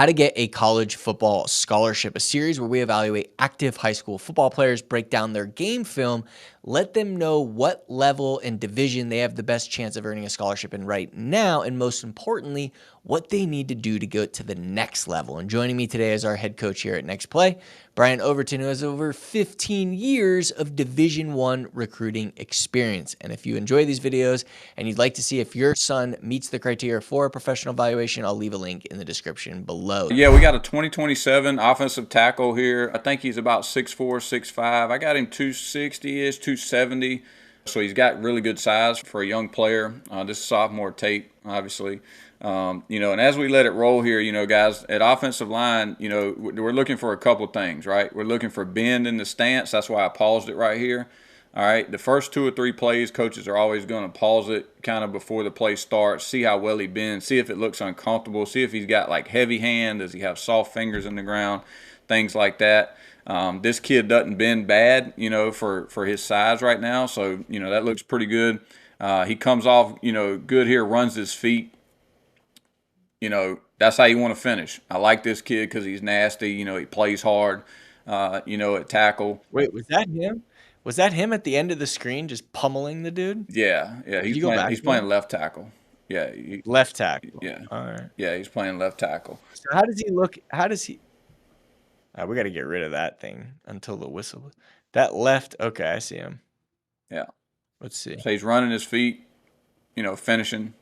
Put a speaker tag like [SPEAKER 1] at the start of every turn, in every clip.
[SPEAKER 1] How to Get a College Football Scholarship, a series where we evaluate active high school football players, break down their game film, let them know what level and division they have the best chance of earning a scholarship in right now, and most importantly, what they need to do to go to the next level. And joining me today is our head coach here at Next Play, Brian Overton, who has over 15 years of Division I recruiting experience. And if you enjoy these videos and you'd like to see if your son meets the criteria for a professional evaluation, I'll leave a link in the description below.
[SPEAKER 2] Yeah, we got a 2027 offensive tackle here. I think he's about 6'4", 6'5". I got him 260-ish, 270. So he's got really good size for a young player. This is sophomore tape, obviously. And as we let it roll here, guys, at offensive line, we're looking for a couple things, right? We're looking for bend in the stance. That's why I paused it right here. All right, the first 2 or 3 plays, coaches are always going to pause it kind of before the play starts, see how well he bends, see if it looks uncomfortable, see if he's got like heavy hand, does he have soft fingers in the ground, things like that. This kid doesn't bend bad, for his size right now, so, that looks pretty good. He comes off, good here, runs his feet. That's how you want to finish. I like this kid because he's nasty, he plays hard, at tackle.
[SPEAKER 1] Wait, was that him? Was that him at the end of the screen just pummeling the dude?
[SPEAKER 2] Yeah,
[SPEAKER 1] Did you go back
[SPEAKER 2] he's
[SPEAKER 1] to
[SPEAKER 2] playing
[SPEAKER 1] him?
[SPEAKER 2] left tackle. Yeah,
[SPEAKER 1] Left tackle.
[SPEAKER 2] yeah,
[SPEAKER 1] All right.
[SPEAKER 2] yeah, he's playing left tackle.
[SPEAKER 1] So how does he look? How does he? We got to get rid of that thing until the whistle. That left. Okay, I see him.
[SPEAKER 2] Yeah.
[SPEAKER 1] Let's see.
[SPEAKER 2] So he's running his feet, finishing.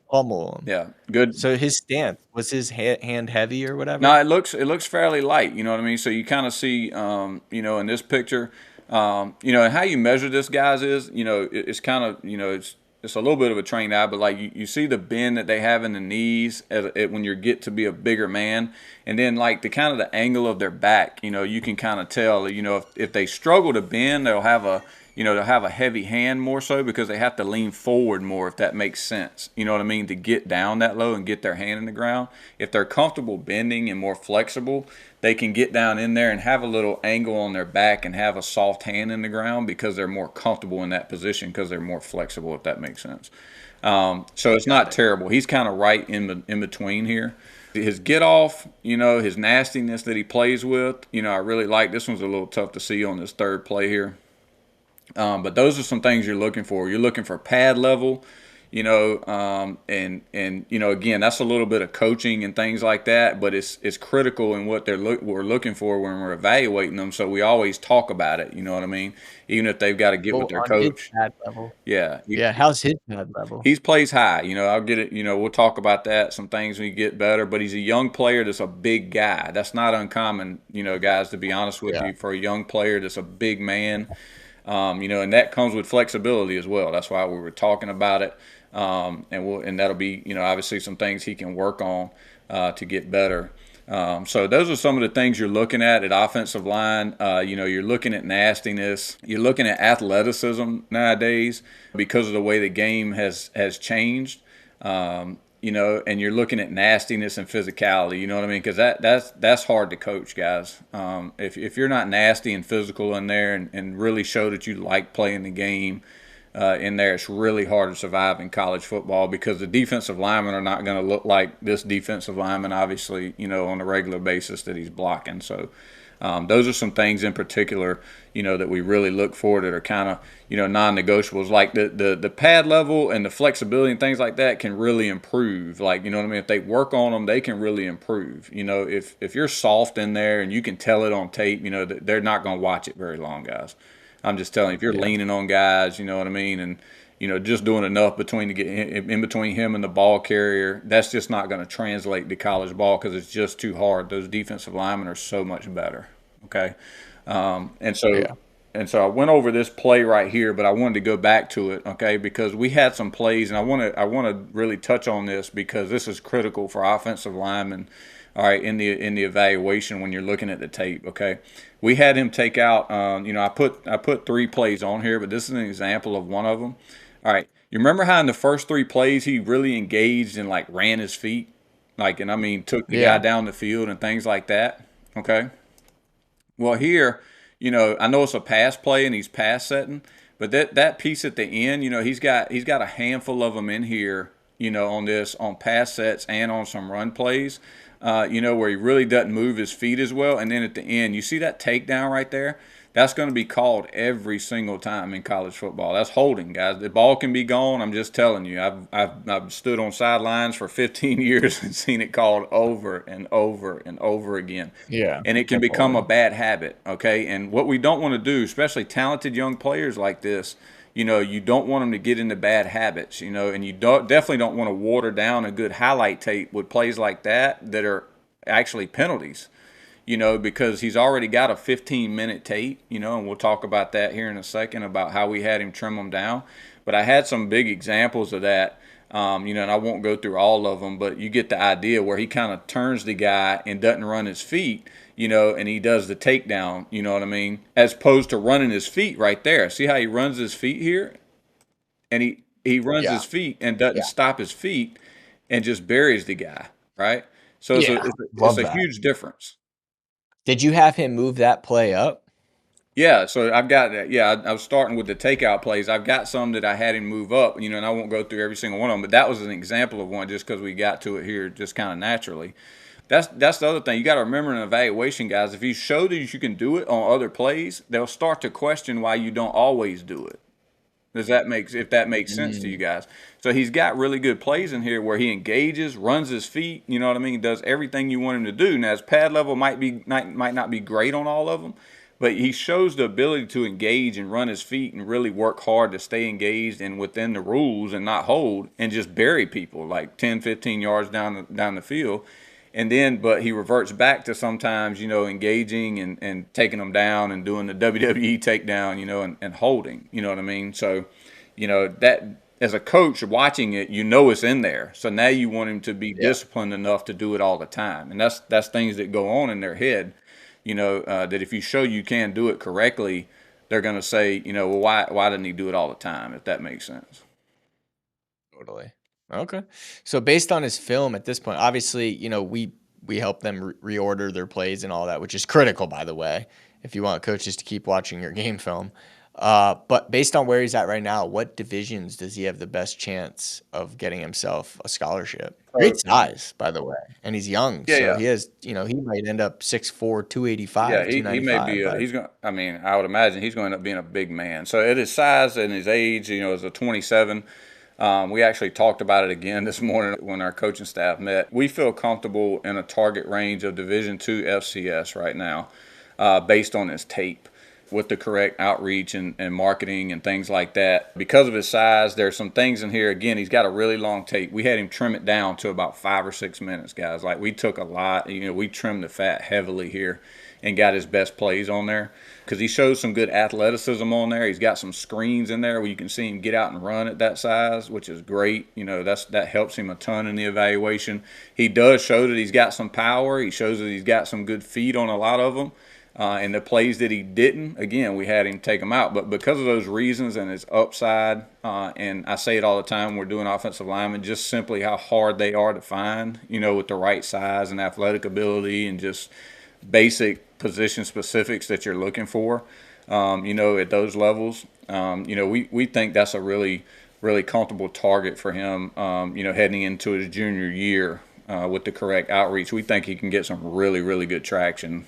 [SPEAKER 1] Pummel him.
[SPEAKER 2] Yeah, good.
[SPEAKER 1] So his stance, was his hand heavy or whatever?
[SPEAKER 2] No, it looks fairly light. You know what I mean? So you kind of see, in this picture, and how you measure this, guys, is, it's kind of, it's a little bit of a trained eye, but like you see the bend that they have in the knees when you get to be a bigger man, and then like the kind of the angle of their back, you can kind of tell, if they struggle to bend, they'll have a heavy hand more so because they have to lean forward more, if that makes sense. You know what I mean? To get down that low and get their hand in the ground. If they're comfortable bending and more flexible, they can get down in there and have a little angle on their back and have a soft hand in the ground because they're more comfortable in that position because they're more flexible, if that makes sense. So it's not terrible. He's kind of right in between here. His get off, his nastiness that he plays with, I really like. This one's a little tough to see on this third play here. But those are some things you're looking for. You're looking for pad level, and again, that's a little bit of coaching and things like that. But it's critical in what we're looking for when we're evaluating them. So we always talk about it. You know what I mean? Even if they've got to get with their
[SPEAKER 1] on his
[SPEAKER 2] coach.
[SPEAKER 1] pad level.
[SPEAKER 2] Yeah.
[SPEAKER 1] Yeah, how's his pad level?
[SPEAKER 2] He plays high. I'll get it. We'll talk about that. Some things when you get better. But he's a young player that's a big guy. That's not uncommon, guys, to be honest with you, for a young player that's a big man. And that comes with flexibility as well. That's why we were talking about it, and that'll be, obviously some things he can work on to get better. So those are some of the things you're looking at offensive line. You're looking at nastiness. You're looking at athleticism nowadays because of the way the game has changed. And you're looking at nastiness and physicality. You know what I mean? Because that's hard to coach, guys. If you're not nasty and physical in there and really show that you like playing the game in there, it's really hard to survive in college football because the defensive linemen are not going to look like this defensive lineman, obviously, on a regular basis that he's blocking. So those are some things in particular, that we really look for that are kind of, non-negotiables. Like the pad level and the flexibility and things like that can really improve. Like, you know what I mean? If they work on them, they can really improve. If you're soft in there and you can tell it on tape, they're not going to watch it very long, guys. I'm just telling you, if you're leaning on guys, you know what I mean, and just doing enough in between him and the ball carrier, that's just not going to translate to college ball because it's just too hard. Those defensive linemen are so much better. Okay, and so I went over this play right here, but I wanted to go back to it, okay, because we had some plays, and I want to really touch on this because this is critical for offensive linemen. All right, in the evaluation when you're looking at the tape, okay, we had him take out. I put 3 plays on here, but this is an example of one of them. All right, you remember how in the first 3 plays he really engaged and like ran his feet, took the guy down the field and things like that. Okay. Well, here, I know it's a pass play and he's pass setting, but that piece at the end, he's got a handful of them in here on this, on pass sets and on some run plays, where he really doesn't move his feet as well. And then at the end, you see that takedown right there? That's going to be called every single time in college football. That's holding, guys. The ball can be gone. I'm just telling you. I've stood on sidelines for 15 years and seen it called over and over and over again.
[SPEAKER 1] Yeah.
[SPEAKER 2] And it can
[SPEAKER 1] Hip
[SPEAKER 2] become a
[SPEAKER 1] holding.
[SPEAKER 2] bad habit, okay? And what we don't want to do, especially talented young players like this, you don't want them to get into bad habits, and you definitely don't want to water down a good highlight tape with plays like that are actually penalties, because he's already got a 15-minute tape, and we'll talk about that here in a second about how we had him trim them down. But I had some big examples of that, and I won't go through all of them, but you get the idea where he kind of turns the guy and doesn't run his feet, and he does the takedown, you know what I mean, as opposed to running his feet right there. See how he runs his feet here? And he runs
[SPEAKER 1] Yeah.
[SPEAKER 2] his feet and doesn't
[SPEAKER 1] Yeah.
[SPEAKER 2] stop his feet and just buries the guy, right? So it's a,
[SPEAKER 1] Yeah.
[SPEAKER 2] it's a, it's
[SPEAKER 1] Love
[SPEAKER 2] a
[SPEAKER 1] that.
[SPEAKER 2] huge difference.
[SPEAKER 1] Did you have him move that play up?
[SPEAKER 2] Yeah, so I've got that. Yeah, I was starting with the takeout plays. I've got some that I had him move up, and I won't go through every single one of them, but that was an example of one just because we got to it here just kind of naturally. That's the other thing. You got to remember in evaluation, guys, if you show that you can do it on other plays, they'll start to question why you don't always do it. If that makes sense to you
[SPEAKER 1] Mm,
[SPEAKER 2] guys? So he's got really good plays in here where he engages, runs his feet, you know what I mean, does everything you want him to do. Now his pad level might not be great on all of them, but he shows the ability to engage and run his feet and really work hard to stay engaged and within the rules and not hold and just bury people like 10, 15 yards down the field. And then, but he reverts back to sometimes, engaging and taking them down and doing the WWE takedown, and holding, you know what I mean? So, that as a coach watching it, it's in there. So now you want him to be
[SPEAKER 1] yeah.
[SPEAKER 2] disciplined enough to do it all the time. And that's things that go on in their head, that if you show you can do it correctly, they're going to say, well, why didn't he do it all the time? If that makes sense.
[SPEAKER 1] Totally. Okay. So based on his film at this point, obviously, we help them reorder their plays and all that, which is critical, by the way, if you want coaches to keep watching your game film. But based on where he's at right now, what divisions does he have the best chance of getting himself a scholarship? Great
[SPEAKER 2] So,
[SPEAKER 1] size, by the way, and he's young,
[SPEAKER 2] yeah,
[SPEAKER 1] so
[SPEAKER 2] yeah.
[SPEAKER 1] he has, he might end up 6'4",
[SPEAKER 2] Yeah,
[SPEAKER 1] 285,
[SPEAKER 2] he may be
[SPEAKER 1] 295 by
[SPEAKER 2] he's going I mean, I would imagine he's going to end up being a big man. So at his size and his age, as a 27, we actually talked about it again this morning when our coaching staff met. We feel comfortable in a target range of Division II FCS right now, based on his tape with the correct outreach and marketing and things like that. Because of his size, there's some things in here. Again, he's got a really long tape. We had him trim it down to about 5 or 6 minutes, guys. Like we took a lot, we trimmed the fat heavily here and got his best plays on there because he shows some good athleticism on there. He's got some screens in there where you can see him get out and run at that size, which is great. That helps him a ton in the evaluation. He does show that he's got some power. He shows that he's got some good feet on a lot of them. And the plays that he didn't, again, we had him take them out. But because of those reasons and his upside, and I say it all the time, we're doing offensive linemen, just simply how hard they are to find, with the right size and athletic ability and just basic position specifics that you're looking for, at those levels. We think that's a really, really comfortable target for him, heading into his junior year. With the correct outreach, we think he can get some really, really good traction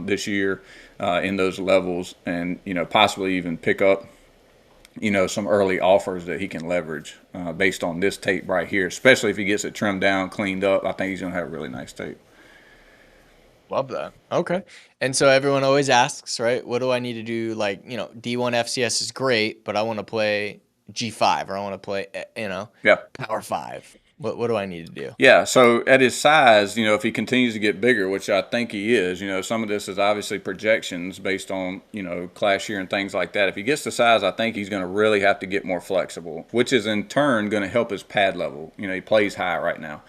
[SPEAKER 2] this year in those levels, and possibly even pick up some early offers that he can leverage based on this tape right here. Especially if he gets it trimmed down, cleaned up, I think he's going to have a really nice tape.
[SPEAKER 1] Love that. Okay. And so everyone always asks, right? What do I need to do? Like, D1 FCS is great, but I want to play G5 or I want to play,
[SPEAKER 2] Yeah.
[SPEAKER 1] Power 5. What do I need to do?
[SPEAKER 2] Yeah, so at his size, if he continues to get bigger, which I think he is, some of this is obviously projections based on, class year and things like that. If he gets the size, I think he's going to really have to get more flexible, which is in turn going to help his pad level. He plays high right now.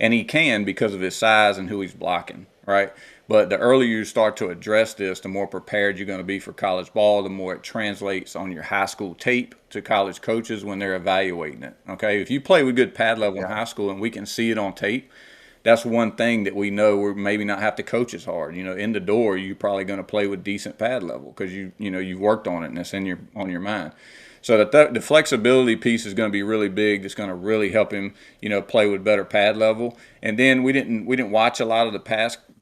[SPEAKER 2] And he can because of his size and who he's blocking, right? But the earlier you start to address this, the more prepared you're going to be for college ball, the more it translates on your high school tape to college coaches when they're evaluating it. Okay, if you play with good pad level in
[SPEAKER 1] Yeah.
[SPEAKER 2] high school and we can see it on tape, that's one thing that we know we're maybe not have to coach as hard. In the door, you're probably going to play with decent pad level because you've worked on it and it's on your mind. So the flexibility piece is going to be really big. It's going to really help him, play with better pad level. And then we didn't watch a lot of the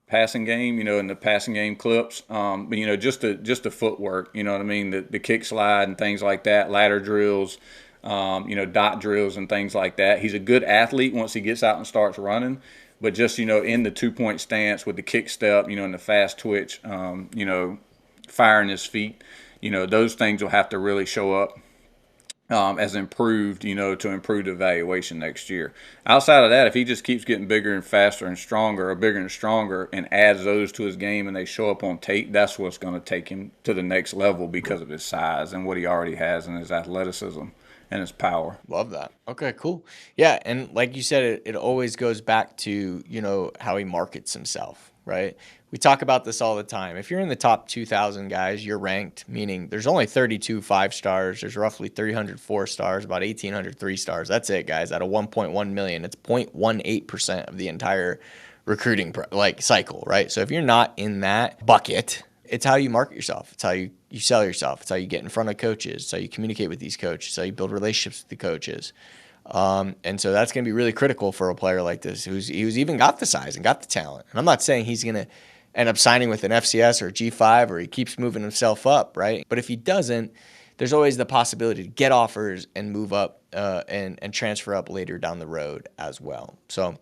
[SPEAKER 2] passing game, in the passing game clips. But just the footwork, you know what I mean, the kick slide and things like that, ladder drills, dot drills and things like that. He's a good athlete once he gets out and starts running. But just, in the 2-point stance with the kick step, and the fast twitch, firing his feet, those things will have to really show up as improved, to improve the evaluation next year. Outside of that, if he just keeps getting bigger and faster and stronger, or bigger and stronger, and adds those to his game and they show up on tape, that's what's going to take him to the next level because of his size and what he already has and his athleticism and his power.
[SPEAKER 1] Love that. Okay, cool. Yeah, and like you said, it always goes back to, how he markets himself, right? We talk about this all the time. If you're in the top 2,000 guys, you're ranked, meaning there's only 32 5-stars. There's roughly 300 4-stars, about 1,800 3-stars. That's it, guys. Out of 1.1 million, it's 0.18% of the entire recruiting cycle, right? So if you're not in that bucket, it's how you market yourself. It's how you sell yourself. It's how you get in front of coaches. It's how you communicate with these coaches. It's how you build relationships with the coaches. And so that's going to be really critical for a player like this who's even got the size and got the talent. And I'm not saying he's going to end up signing with an FCS or a G5 or he keeps moving himself up, right? But if he doesn't, there's always the possibility to get offers and move up and transfer up later down the road as well. So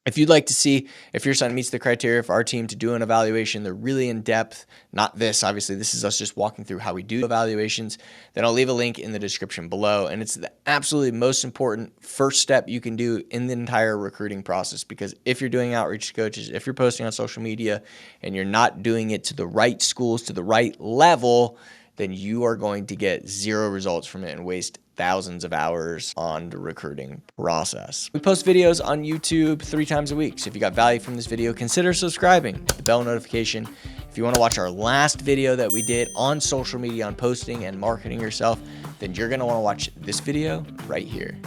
[SPEAKER 1] if you'd like to see if your son meets the criteria for our team to do an evaluation, they're really in depth, not this, obviously, this is us just walking through how we do evaluations, then I'll leave a link in the description below. And it's the absolutely most important first step you can do in the entire recruiting process, because if you're doing outreach to coaches, if you're posting on social media and you're not doing it to the right schools, to the right level, then you are going to get zero results from it and waste thousands of hours on the recruiting process. We post videos on YouTube 3 times a week. So if you got value from this video, consider subscribing, hit the bell notification. If you want to watch our last video that we did on social media on posting and marketing yourself, then you're going to want to watch this video right here.